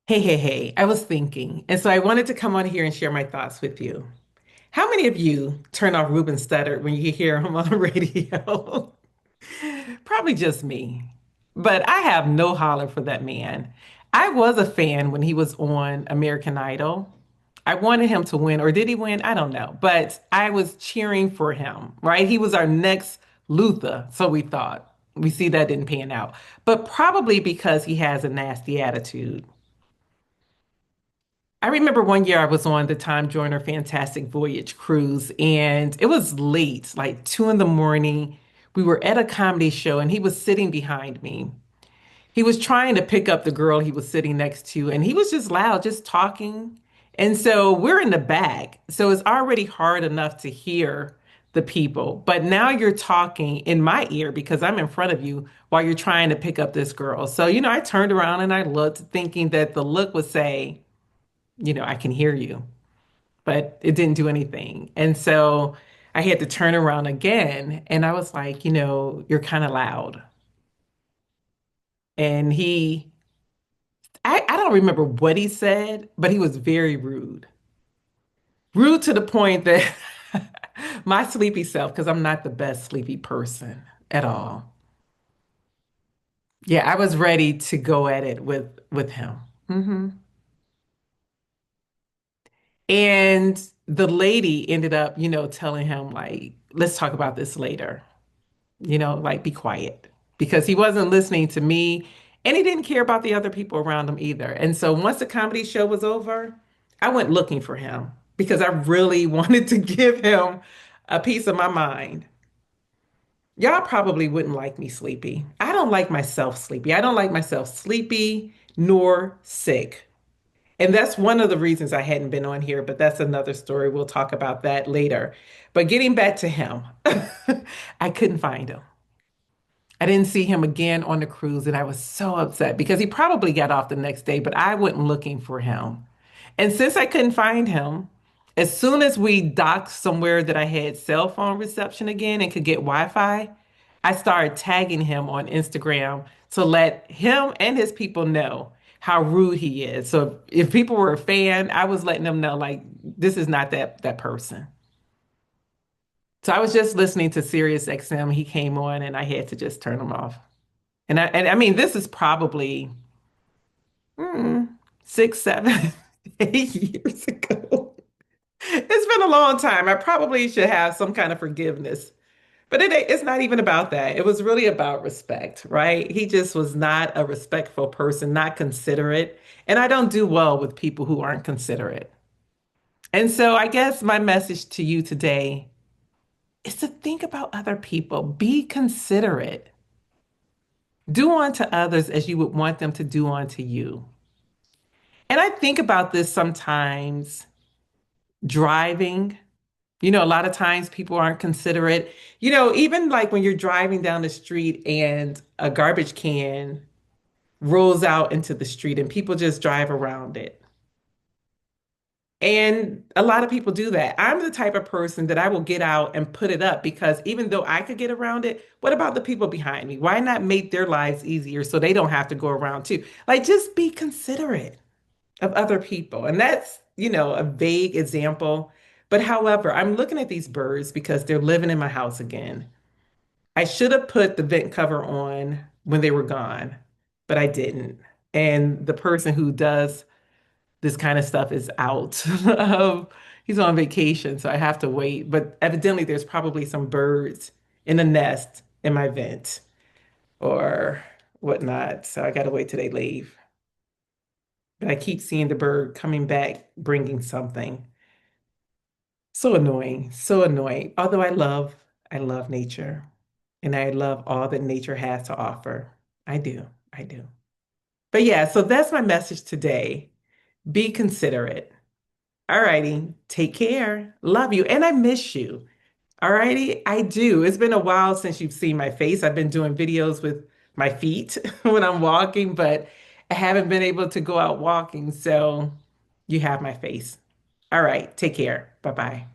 Hey. I was thinking, and so I wanted to come on here and share my thoughts with you. How many of you turn off Ruben Studdard when you hear him on the radio? Probably just me. But I have no holler for that man. I was a fan when he was on American Idol. I wanted him to win, or did he win? I don't know. But I was cheering for him, right? He was our next Luther, so we thought. We see that didn't pan out. But probably because he has a nasty attitude. I remember one year I was on the Time Joiner Fantastic Voyage cruise, and it was late, like 2 in the morning. We were at a comedy show, and he was sitting behind me. He was trying to pick up the girl he was sitting next to, and he was just loud, just talking. And so we're in the back. So it's already hard enough to hear the people. But now you're talking in my ear because I'm in front of you while you're trying to pick up this girl. So, I turned around and I looked, thinking that the look would say, I can hear you, but it didn't do anything. And so I had to turn around again and I was like, you're kind of loud. And I don't remember what he said, but he was very rude. Rude to the point that my sleepy self, because I'm not the best sleepy person at all. Yeah, I was ready to go at it with him. hmm And the lady ended up, telling him like, let's talk about this later. Like be quiet because he wasn't listening to me and he didn't care about the other people around him either. And so once the comedy show was over, I went looking for him because I really wanted to give him a piece of my mind. Y'all probably wouldn't like me sleepy. I don't like myself sleepy. I don't like myself sleepy nor sick. And that's one of the reasons I hadn't been on here, but that's another story. We'll talk about that later. But getting back to him, I couldn't find him. I didn't see him again on the cruise, and I was so upset because he probably got off the next day, but I went looking for him. And since I couldn't find him, as soon as we docked somewhere that I had cell phone reception again and could get Wi-Fi, I started tagging him on Instagram to let him and his people know how rude he is. So if people were a fan, I was letting them know like this is not that person. So I was just listening to Sirius XM. He came on and I had to just turn him off. And I mean, this is probably mm, 6, 7, 8 years ago. It's been a long time. I probably should have some kind of forgiveness, but it's not even about that. It was really about respect, right? He just was not a respectful person, not considerate. And I don't do well with people who aren't considerate. And so I guess my message to you today is to think about other people, be considerate. Do unto others as you would want them to do unto you. And I think about this sometimes driving. A lot of times people aren't considerate. Even like when you're driving down the street and a garbage can rolls out into the street and people just drive around it. And a lot of people do that. I'm the type of person that I will get out and put it up because even though I could get around it, what about the people behind me? Why not make their lives easier so they don't have to go around too? Like, just be considerate of other people. And that's, a vague example. But however, I'm looking at these birds because they're living in my house again. I should have put the vent cover on when they were gone, but I didn't. And the person who does this kind of stuff is out of, he's on vacation, so I have to wait. But evidently, there's probably some birds in a nest in my vent or whatnot. So I got to wait till they leave. But I keep seeing the bird coming back, bringing something. So annoying, so annoying. Although I love nature and I love all that nature has to offer. I do. But yeah, so that's my message today. Be considerate. All righty. Take care. Love you. And I miss you. All righty. I do. It's been a while since you've seen my face. I've been doing videos with my feet when I'm walking, but I haven't been able to go out walking. So you have my face. All right. Take care. Bye bye.